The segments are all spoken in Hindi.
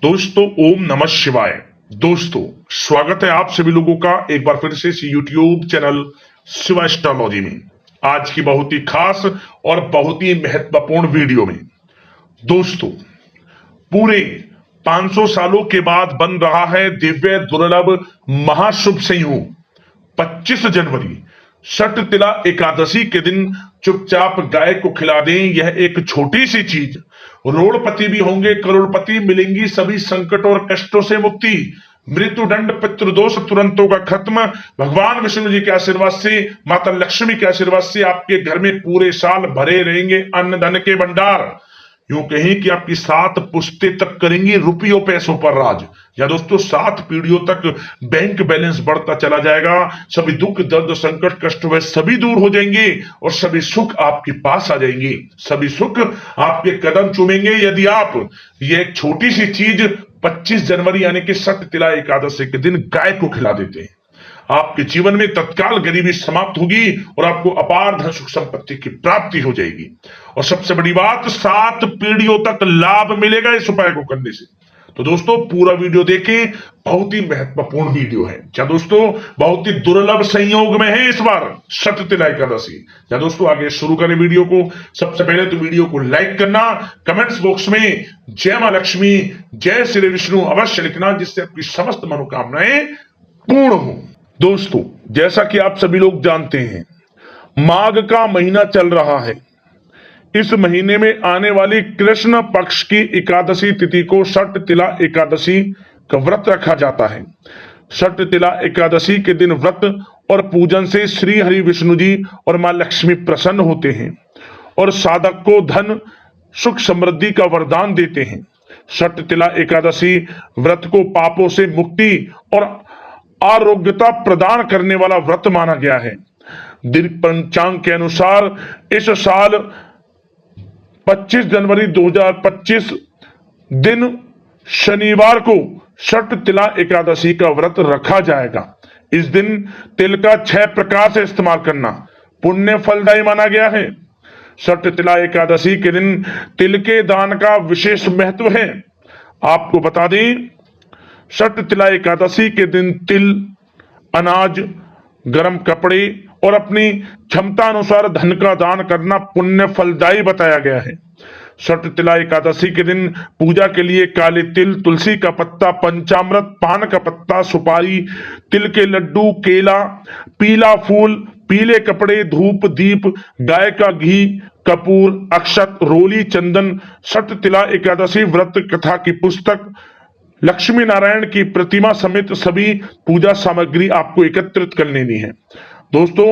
दोस्तों ओम नमः शिवाय। दोस्तों स्वागत है आप सभी लोगों का एक बार फिर से इस यूट्यूब चैनल शिवा एस्ट्रोलॉजी में। आज की बहुत ही खास और बहुत ही महत्वपूर्ण वीडियो में दोस्तों पूरे 500 सालों के बाद बन रहा है दिव्य दुर्लभ महाशुभ संयोग 25 जनवरी षट तिला एकादशी के दिन चुपचाप गाय को खिला दें। यह एक छोटी सी चीज, रोड़पति भी होंगे, करोड़पति मिलेंगी, सभी संकट और कष्टों से मुक्ति, मृत्यु दंड पितृदोष तुरंत होगा खत्म। भगवान विष्णु जी के आशीर्वाद से, माता लक्ष्मी के आशीर्वाद से आपके घर में पूरे साल भरे रहेंगे अन्न धन के भंडार। यूं कहें कि आपकी 7 पुश्तें तक करेंगी रुपयों पैसों पर राज। या दोस्तों 7 पीढ़ियों तक बैंक बैलेंस बढ़ता चला जाएगा। सभी दुख दर्द संकट कष्ट वे सभी दूर हो जाएंगे और सभी सुख आपके पास आ जाएंगे, सभी सुख आपके कदम चूमेंगे यदि आप ये एक छोटी सी चीज 25 जनवरी यानी कि षट तिला एकादशी के दिन गाय को खिला देते हैं। आपके जीवन में तत्काल गरीबी समाप्त होगी और आपको अपार धन सुख संपत्ति की प्राप्ति हो जाएगी। और सबसे बड़ी बात, 7 पीढ़ियों तक लाभ मिलेगा इस उपाय को करने से। तो दोस्तों पूरा वीडियो देखें, बहुत ही महत्वपूर्ण वीडियो है। क्या दोस्तों बहुत ही दुर्लभ संयोग में है इस बार षट तिला एकादशी। क्या दोस्तों आगे शुरू करें वीडियो को। सबसे पहले तो वीडियो को लाइक करना, कमेंट्स बॉक्स में जय मां लक्ष्मी जय श्री विष्णु अवश्य लिखना, जिससे आपकी समस्त मनोकामनाएं पूर्ण हो। दोस्तों जैसा कि आप सभी लोग जानते हैं, माघ का महीना चल रहा है। इस महीने में आने वाली कृष्ण पक्ष की एकादशी तिथि को षट तिला एकादशी का व्रत रखा जाता है। षट तिला एकादशी के दिन व्रत और पूजन से श्री हरि विष्णु जी और मां लक्ष्मी प्रसन्न होते हैं और साधक को धन सुख समृद्धि का वरदान देते हैं। षट तिला एकादशी व्रत को पापों से मुक्ति और आरोग्यता प्रदान करने वाला व्रत माना गया है। दिन पंचांग के अनुसार इस साल 25 जनवरी 2025 दिन शनिवार को षट तिला एकादशी का व्रत रखा जाएगा। इस दिन तिल का 6 प्रकार से इस्तेमाल करना पुण्य फलदायी माना गया है। षट तिला एकादशी के दिन तिल के दान का विशेष महत्व है। आपको बता दें, षट तिला एकादशी के दिन तिल, अनाज, गर्म कपड़े और अपनी क्षमता अनुसार धन का दान करना पुण्य फलदायी बताया गया है। षट तिला एकादशी के दिन पूजा के लिए काले तिल, तुलसी का पत्ता, पंचामृत, पान का पत्ता, सुपारी, तिल के लड्डू, केला, पीला फूल, पीले कपड़े, धूप, दीप, गाय का घी, कपूर, अक्षत, रोली, चंदन, षट तिला एकादशी व्रत कथा की पुस्तक, लक्ष्मी नारायण की प्रतिमा समेत सभी पूजा सामग्री आपको एकत्रित कर लेनी है। दोस्तों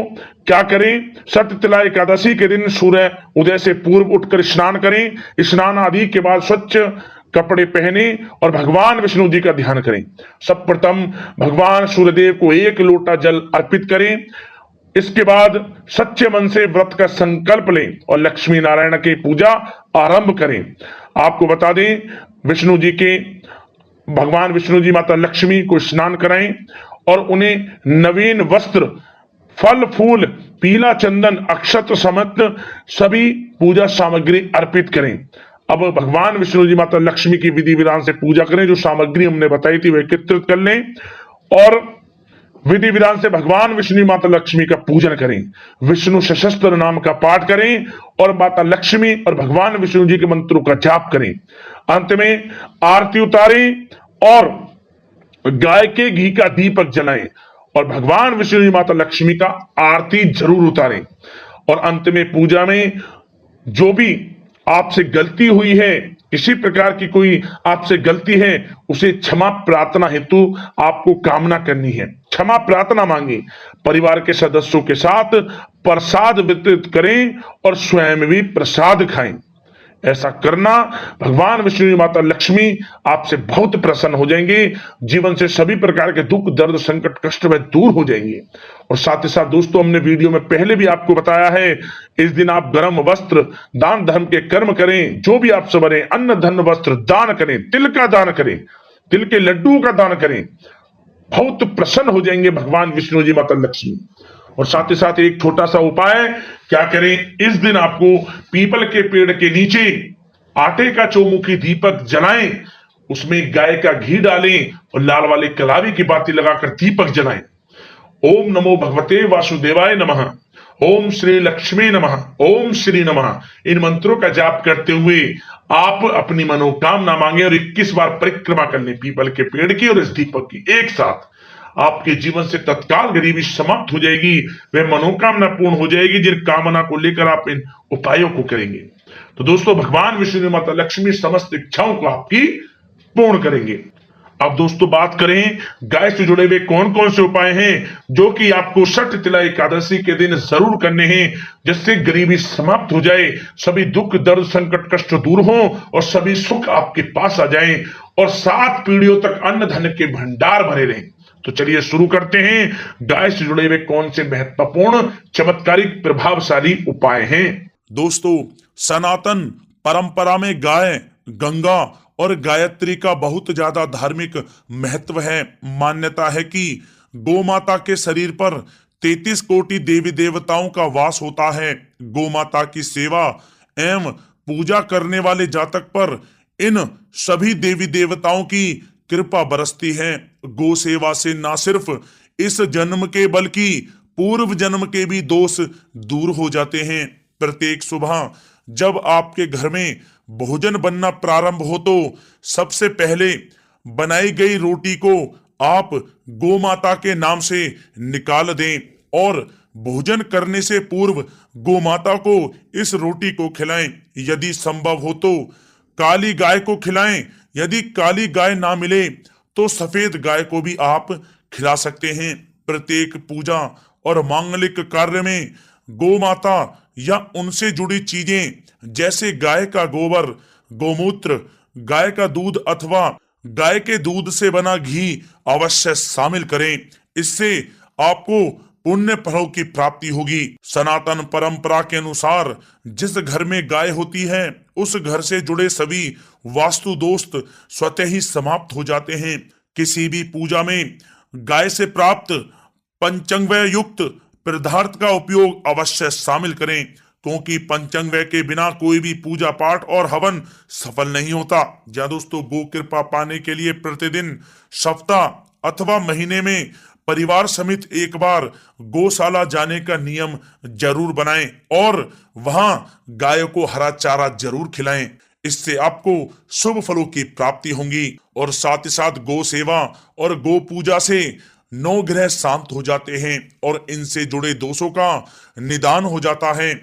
क्या करें, षट तिला एकादशी के दिन सूर्य उदय से पूर्व उठकर स्नान करें। स्नान आदि के बाद स्वच्छ कपड़े पहने और भगवान विष्णु जी का ध्यान करें। सर्वप्रथम भगवान सूर्यदेव को 1 लोटा जल अर्पित करें। इसके बाद सच्चे मन से व्रत का संकल्प लें और लक्ष्मी नारायण की पूजा आरंभ करें। आपको बता दें, भगवान विष्णु जी माता लक्ष्मी को स्नान कराएं और उन्हें नवीन वस्त्र, फल फूल, पीला चंदन, अक्षत समेत सभी पूजा सामग्री अर्पित करें। अब भगवान विष्णु जी माता लक्ष्मी की विधि विधान से पूजा करें। जो सामग्री हमने बताई थी वह एकत्रित कर लें और विधि विधान से भगवान विष्णु माता लक्ष्मी का पूजन करें। विष्णु सशस्त्र नाम का पाठ करें और माता लक्ष्मी और भगवान विष्णु जी के मंत्रों का जाप करें। अंत में आरती उतारें और गाय के घी का दीपक जलाएं और भगवान विष्णु जी माता लक्ष्मी का आरती जरूर उतारें। और अंत में पूजा में जो भी आपसे गलती हुई है, किसी प्रकार की कोई आपसे गलती है, उसे क्षमा प्रार्थना हेतु आपको कामना करनी है। क्षमा प्रार्थना मांगे, परिवार के सदस्यों के साथ प्रसाद वितरित करें और स्वयं भी प्रसाद खाएं। ऐसा करना भगवान विष्णु माता लक्ष्मी आपसे बहुत प्रसन्न हो जाएंगे। जीवन से सभी प्रकार के दुख दर्द संकट कष्ट में दूर हो जाएंगे। और साथ ही साथ दोस्तों हमने वीडियो में पहले भी आपको बताया है, इस दिन आप गर्म वस्त्र दान धर्म के कर्म करें। जो भी आप सबरे अन्न धन वस्त्र दान करें, तिल का दान करें, तिल के लड्डू का दान करें, बहुत प्रसन्न हो जाएंगे भगवान विष्णु जी माता लक्ष्मी। और साथ ही साथ एक छोटा सा उपाय क्या करें, इस दिन आपको पीपल के पेड़ के नीचे आटे का चौमुखी दीपक जलाएं, उसमें गाय का घी डालें और लाल वाले कलावी की बाती लगाकर दीपक जलाएं। ओम नमो भगवते वासुदेवाय नमः, ओम श्री लक्ष्मी नमः, ओम श्री नमः, इन मंत्रों का जाप करते हुए आप अपनी मनोकामना मांगे और 21 बार परिक्रमा कर लें पीपल के पेड़ की और इस दीपक की। एक साथ आपके जीवन से तत्काल गरीबी समाप्त हो जाएगी, वह मनोकामना पूर्ण हो जाएगी जिन कामना को लेकर आप इन उपायों को करेंगे। तो दोस्तों, भगवान विष्णु माता लक्ष्मी समस्त इच्छाओं को आपकी पूर्ण करेंगे। अब दोस्तों बात करें गाय से जुड़े हुए कौन कौन से उपाय हैं जो कि आपको छठ तिला एकादशी के दिन जरूर करने हैं, जिससे गरीबी समाप्त हो जाए, सभी दुख दर्द संकट कष्ट दूर हो और सभी सुख आपके पास आ जाएं और 7 पीढ़ियों तक अन्न धन के भंडार भरे रहें। तो चलिए शुरू करते हैं गाय से जुड़े हुए कौन से महत्वपूर्ण चमत्कारिक प्रभावशाली उपाय हैं। दोस्तों, सनातन परंपरा में गाय, गंगा और गायत्री का बहुत ज्यादा धार्मिक महत्व है। मान्यता है कि गोमाता के शरीर पर 33 कोटि देवी देवताओं का वास होता है। गोमाता की सेवा एवं पूजा करने वाले जातक पर इन सभी देवी देवताओं की कृपा बरसती है। गो सेवा से न सिर्फ इस जन्म के बल्कि पूर्व जन्म के भी दोष दूर हो जाते हैं। प्रत्येक सुबह जब आपके घर में भोजन बनना प्रारंभ हो तो सबसे पहले बनाई गई रोटी को आप गोमाता के नाम से निकाल दें और भोजन करने से पूर्व गोमाता को इस रोटी को खिलाएं। यदि संभव हो तो काली गाय को खिलाएं। यदि काली गाय ना मिले तो सफेद गाय को भी आप खिला सकते हैं। प्रत्येक पूजा और मांगलिक कार्य में गोमाता या उनसे जुड़ी चीजें जैसे गाय का गोबर, गोमूत्र, गाय का दूध अथवा गाय के दूध से बना घी अवश्य शामिल करें। इससे आपको पुण्य फलों की प्राप्ति होगी। सनातन परंपरा के अनुसार जिस घर में गाय होती है उस घर से जुड़े सभी वास्तु दोष स्वतः ही समाप्त हो जाते हैं। किसी भी पूजा में गाय से प्राप्त पंचांगव्य युक्त पदार्थ का उपयोग अवश्य शामिल करें, क्योंकि पंचांगव्य के बिना कोई भी पूजा पाठ और हवन सफल नहीं होता। या दोस्तों, गो कृपा पाने के लिए प्रतिदिन, सप्ताह अथवा महीने में परिवार समेत एक बार गौशाला जाने का नियम जरूर बनाएं और वहां गायों को हरा चारा जरूर खिलाएं। इससे आपको शुभ फलों की प्राप्ति होगी और साथ ही साथ गो सेवा और गो पूजा से 9 ग्रह शांत हो जाते हैं और इनसे जुड़े दोषों का निदान हो जाता है।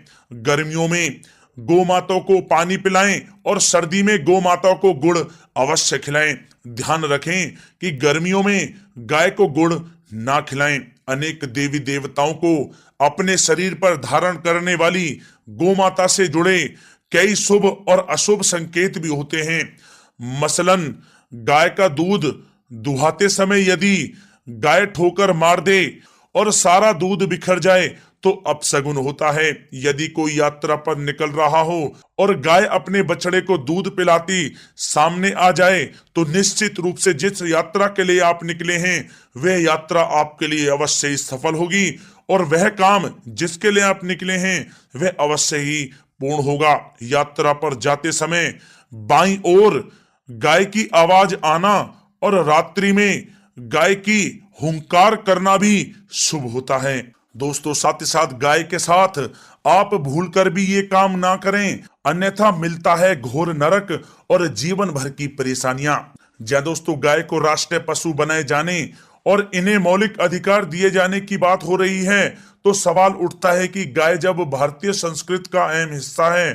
गर्मियों में गौ माताओं को पानी पिलाएं और सर्दी में गौ माताओं को गुड़ अवश्य खिलाएं। ध्यान रखें कि गर्मियों में गाय को गुड़ ना खिलाएं। अनेक देवी देवताओं को अपने शरीर पर धारण करने वाली गौ माता से जुड़े कई शुभ और अशुभ संकेत भी होते हैं। मसलन गाय का दूध दुहाते समय यदि गाय ठोकर मार दे और सारा दूध बिखर जाए तो अपशगुन होता है। यदि कोई यात्रा पर निकल रहा हो और गाय अपने बछड़े को दूध पिलाती सामने आ जाए तो निश्चित रूप से जिस यात्रा के लिए आप निकले हैं वह यात्रा आपके लिए अवश्य ही सफल होगी और वह काम जिसके लिए आप निकले हैं वह अवश्य ही पूर्ण होगा। यात्रा पर जाते समय बाईं ओर गाय की आवाज आना और रात्रि में गाय की हुंकार करना भी शुभ होता है। दोस्तों, साथ ही साथ गाय के साथ आप भूलकर भी ये काम ना करें, अन्यथा मिलता है घोर नरक और जीवन भर की परेशानियां। जय दोस्तों, गाय को राष्ट्रीय पशु बनाए जाने और इन्हें मौलिक अधिकार दिए जाने की बात हो रही है तो सवाल उठता है कि गाय जब भारतीय संस्कृति का अहम हिस्सा है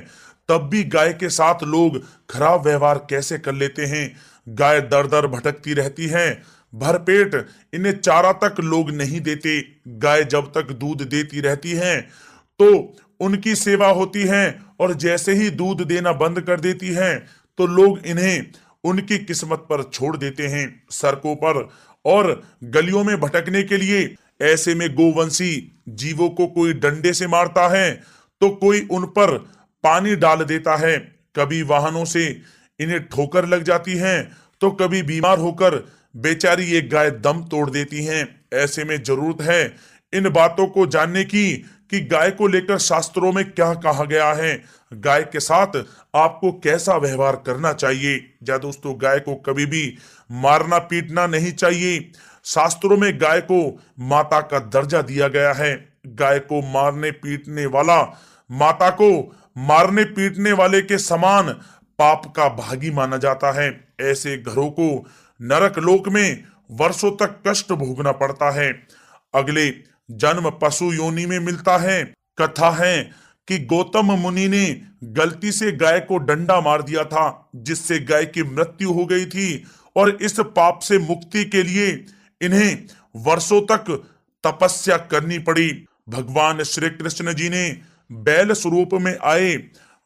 तब भी गाय के साथ लोग खराब व्यवहार कैसे कर लेते हैं। गाय दर दर भटकती रहती है, भरपेट इन्हें चारा तक लोग नहीं देते। गाय जब तक दूध देती रहती है तो उनकी सेवा होती है और जैसे ही दूध देना बंद कर देती है तो लोग इन्हें उनकी किस्मत पर छोड़ देते हैं। सड़कों पर और गलियों में भटकने के लिए ऐसे में गोवंशी जीवों को कोई डंडे से मारता है तो कोई उन पर पानी डाल देता है। कभी वाहनों से इन्हें ठोकर लग जाती है तो कभी बीमार होकर बेचारी ये गाय दम तोड़ देती हैं। ऐसे में जरूरत है इन बातों को जानने की कि गाय को लेकर शास्त्रों में क्या कहा गया है, गाय के साथ आपको कैसा व्यवहार करना चाहिए। या दोस्तों, गाय को कभी भी मारना पीटना नहीं चाहिए। शास्त्रों में गाय को माता का दर्जा दिया गया है। गाय को मारने पीटने वाला माता को मारने पीटने वाले के समान पाप का भागी माना जाता है। ऐसे घरों को नरक लोक में वर्षों तक कष्ट भोगना पड़ता है। अगले जन्म पशु योनि में मिलता है। कथा है कि गौतम मुनि ने गलती से गाय को डंडा मार दिया था, जिससे गाय की मृत्यु हो गई थी, और इस पाप से मुक्ति के लिए इन्हें वर्षों तक तपस्या करनी पड़ी। भगवान श्री कृष्ण जी ने बैल स्वरूप में आए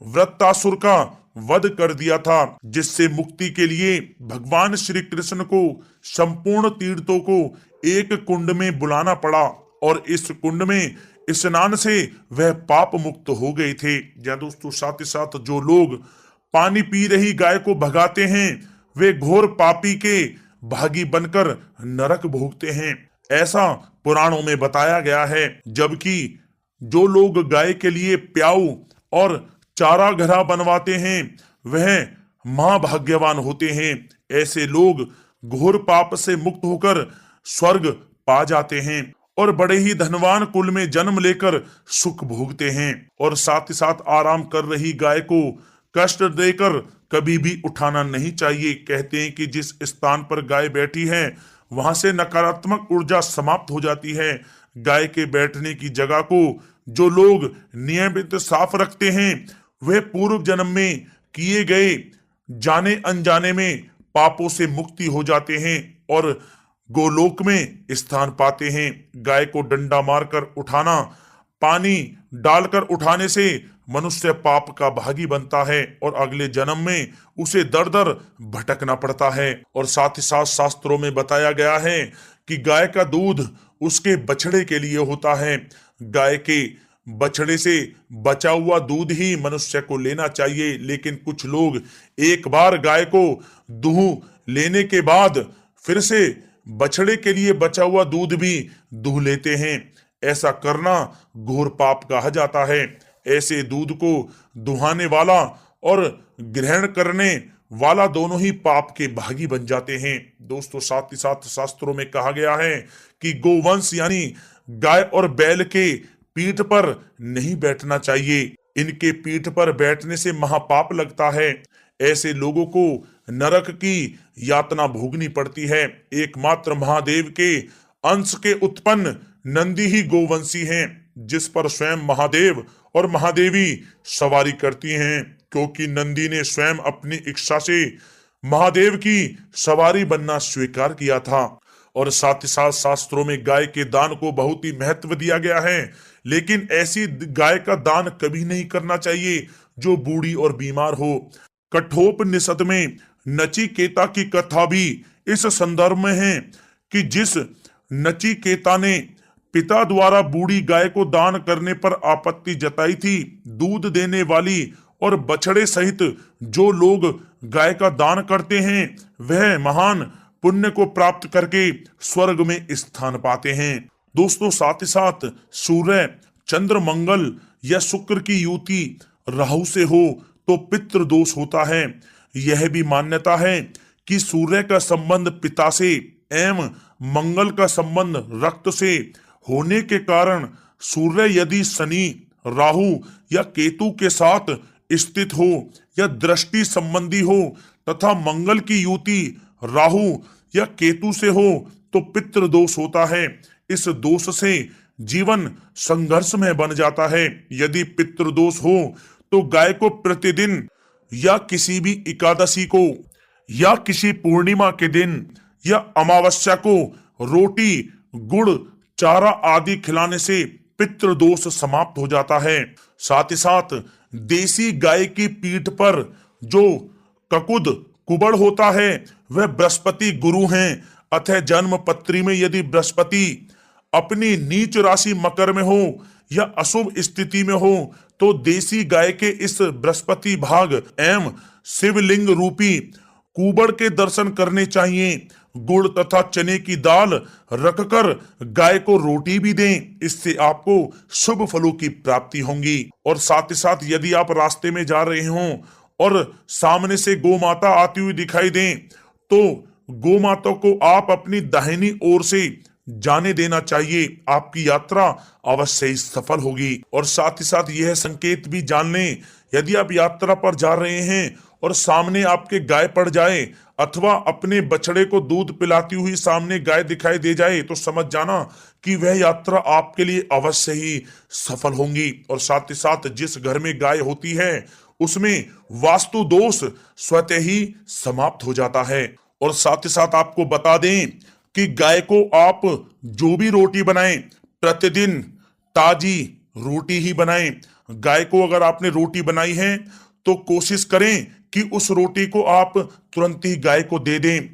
वृत्तासुर का वध कर दिया था, जिससे मुक्ति के लिए भगवान श्री कृष्ण को संपूर्ण तीर्थों को एक कुंड में बुलाना पड़ा, और इस कुंड में स्नान से वह पाप मुक्त हो गए थे। या दोस्तों, साथ ही साथ जो लोग पानी पी रही गाय को भगाते हैं, वे घोर पापी के भागी बनकर नरक भोगते हैं, ऐसा पुराणों में बताया गया है। जबकि जो लोग गाय के लिए प्याऊ और चारा घरा बनवाते हैं, वह महाभाग्यवान होते हैं। ऐसे लोग घोर पाप से मुक्त होकर स्वर्ग पा जाते हैं और बड़े ही धनवान कुल में जन्म लेकर सुख भोगते हैं। और साथ ही साथ आराम कर रही गाय को कष्ट देकर कभी भी उठाना नहीं चाहिए। कहते हैं कि जिस स्थान पर गाय बैठी है, वहां से नकारात्मक ऊर्जा समाप्त हो जाती है। गाय के बैठने की जगह को जो लोग नियमित साफ रखते हैं, वे पूर्व जन्म में किए गए जाने अनजाने में पापों से मुक्ति हो जाते हैं और गोलोक में स्थान पाते हैं। गाय को डंडा मारकर उठाना, पानी डालकर उठाने से मनुष्य पाप का भागी बनता है और अगले जन्म में उसे दर दर भटकना पड़ता है। और साथ ही साथ शास्त्रों में बताया गया है कि गाय का दूध उसके बछड़े के लिए होता है। गाय के बछड़े से बचा हुआ दूध ही मनुष्य को लेना चाहिए, लेकिन कुछ लोग एक बार गाय को दूह लेने के बाद फिर से बछड़े के लिए बचा हुआ दूध भी दूह लेते हैं। ऐसा करना घोर पाप कहा जाता है। ऐसे दूध को दुहाने वाला और ग्रहण करने वाला दोनों ही पाप के भागी बन जाते हैं। दोस्तों, साथ ही साथ शास्त्रों में कहा गया है कि गोवंश यानी गाय और बैल के पीठ पर नहीं बैठना चाहिए। इनके पीठ पर बैठने से महापाप लगता है। ऐसे लोगों को नरक की यातना भोगनी पड़ती है। एकमात्र महादेव के अंश के उत्पन्न नंदी ही गोवंशी हैं, जिस पर स्वयं महादेव और महादेवी सवारी करती हैं, क्योंकि नंदी ने स्वयं अपनी इच्छा से महादेव की सवारी बनना स्वीकार किया था। और साथ ही साथ शास्त्रों में गाय के दान को बहुत ही महत्व दिया गया है, लेकिन ऐसी गाय का दान कभी नहीं करना चाहिए जो बूढ़ी और बीमार हो। कठोपनिषद में नचिकेता की कथा भी इस संदर्भ में है कि जिस नचिकेता ने पिता द्वारा बूढ़ी गाय को दान करने पर आपत्ति जताई थी, दूध देने वाली और बछड़े सहित जो लोग गाय का दान करते हैं, वह महान पुण्य को प्राप्त करके स्वर्ग में स्थान पाते हैं। दोस्तों, साथ ही साथ सूर्य, चंद्र, मंगल या शुक्र की युति राहु से हो तो पितृ दोष होता है। यह भी मान्यता है कि सूर्य का संबंध पिता से एवं मंगल का संबंध रक्त से होने के कारण सूर्य यदि शनि, राहु या केतु के साथ स्थित हो या दृष्टि संबंधी हो तथा मंगल की युति राहु या केतु से हो तो पितृ दोष होता है। इस दोष से जीवन संघर्ष में बन जाता है। यदि पितृ दोष हो तो गाय को प्रतिदिन या किसी भी एकादशी को या किसी पूर्णिमा के दिन या अमावस्या को रोटी, गुड़, चारा आदि खिलाने से पितृ दोष समाप्त हो जाता है। साथ ही साथ देसी गाय की पीठ पर जो ककुद कुबड़ होता है वह बृहस्पति गुरु हैं। अतः जन्म पत्री में यदि बृहस्पति अपनी नीच राशि मकर में हो या अशुभ स्थिति में हो तो देसी गाय के इस बृहस्पति भाग एवं शिवलिंग रूपी कुबड़ के दर्शन करने चाहिए। गुड़ तथा चने की दाल रखकर गाय को रोटी भी दें, इससे आपको शुभ फलों की प्राप्ति होगी। और साथ ही साथ यदि आप रास्ते में जा रहे हों और सामने से गौ माता आती हुई दिखाई दें तो गौ माता को आप अपनी दाहिनी ओर से जाने देना चाहिए, आपकी यात्रा अवश्य ही सफल होगी। और साथ ही साथ यह संकेत भी जान लें, यदि आप यात्रा पर जा रहे हैं और सामने आपके गाय पड़ जाए अथवा अपने बछड़े को दूध पिलाती हुई सामने गाय दिखाई दे जाए तो समझ जाना कि वह यात्रा आपके लिए अवश्य ही सफल होगी। और साथ ही साथ जिस घर में गाय होती है उसमें वास्तु दोष स्वतः ही समाप्त हो जाता है। और साथ ही साथ आपको बता दें कि गाय को आप जो भी रोटी बनाएं प्रतिदिन ताजी रोटी ही बनाएं। गाय को अगर आपने रोटी बनाई है तो कोशिश करें कि उस रोटी को आप तुरंत ही गाय को दे दें।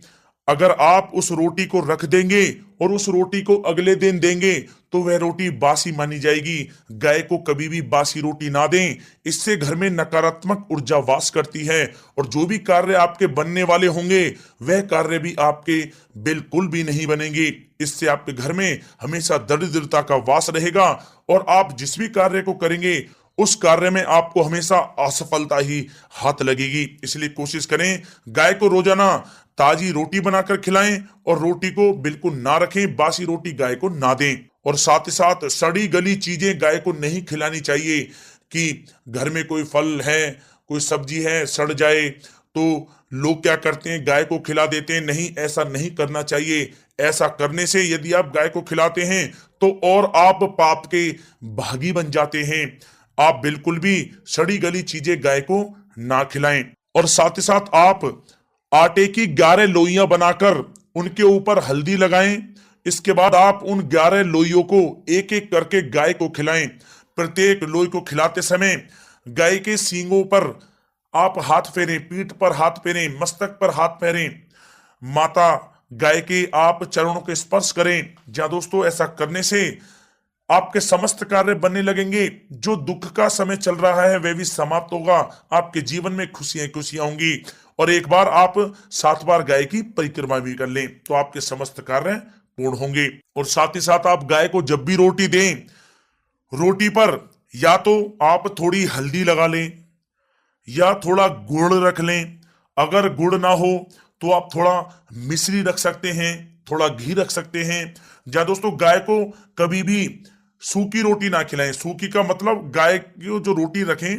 अगर आप उस रोटी को रख देंगे और उस रोटी को अगले दिन देंगे तो वह रोटी बासी मानी जाएगी। गाय को कभी भी बासी रोटी ना दें, इससे घर में नकारात्मक ऊर्जा वास करती है और जो भी कार्य आपके बनने वाले होंगे वह कार्य भी आपके बिल्कुल भी नहीं बनेंगे। इससे आपके घर में हमेशा दरिद्रता का वास रहेगा और आप जिस भी कार्य को करेंगे उस कार्य में आपको हमेशा असफलता ही हाथ लगेगी। इसलिए कोशिश करें गाय को रोजाना ताजी रोटी बनाकर खिलाएं और रोटी को बिल्कुल ना रखें, बासी रोटी गाय को ना दें। और साथ ही साथ सड़ी गली चीजें गाय को नहीं खिलानी चाहिए कि घर में कोई फल है, कोई सब्जी है, सड़ जाए तो लोग क्या करते हैं गाय को खिला देते हैं। नहीं, ऐसा नहीं करना चाहिए। ऐसा करने से यदि आप गाय को खिलाते हैं तो और आप पाप के भागी बन जाते हैं। आप बिल्कुल भी सड़ी गली चीजें गाय को ना खिलाएं। और साथ ही साथ आप आटे की 11 लोइयां बनाकर उनके ऊपर हल्दी लगाएं। इसके बाद आप उन 11 लोइयों को एक एक करके गाय को खिलाएं। प्रत्येक लोई को खिलाते समय गाय के सींगों पर आप हाथ फेरें, पीठ पर हाथ फेरें, मस्तक पर हाथ फेरें, माता गाय के आप चरणों के स्पर्श करें। जहां दोस्तों ऐसा करने से आपके समस्त कार्य बनने लगेंगे। जो दुख का समय चल रहा है वह भी समाप्त होगा। आपके जीवन में खुशियां खुशियां होंगी। और एक बार आप 7 बार गाय की परिक्रमा भी कर लें तो आपके समस्त कार्य पूर्ण होंगे। और साथ ही साथ आप गाय को जब भी रोटी दें, रोटी पर या तो आप थोड़ी हल्दी लगा लें या थोड़ा गुड़ रख लें। अगर गुड़ ना हो तो आप थोड़ा मिश्री रख सकते हैं, थोड़ा घी रख सकते हैं। या दोस्तों गाय को कभी भी सूखी रोटी ना खिलाएं। सूखी का मतलब गाय की जो रोटी रखें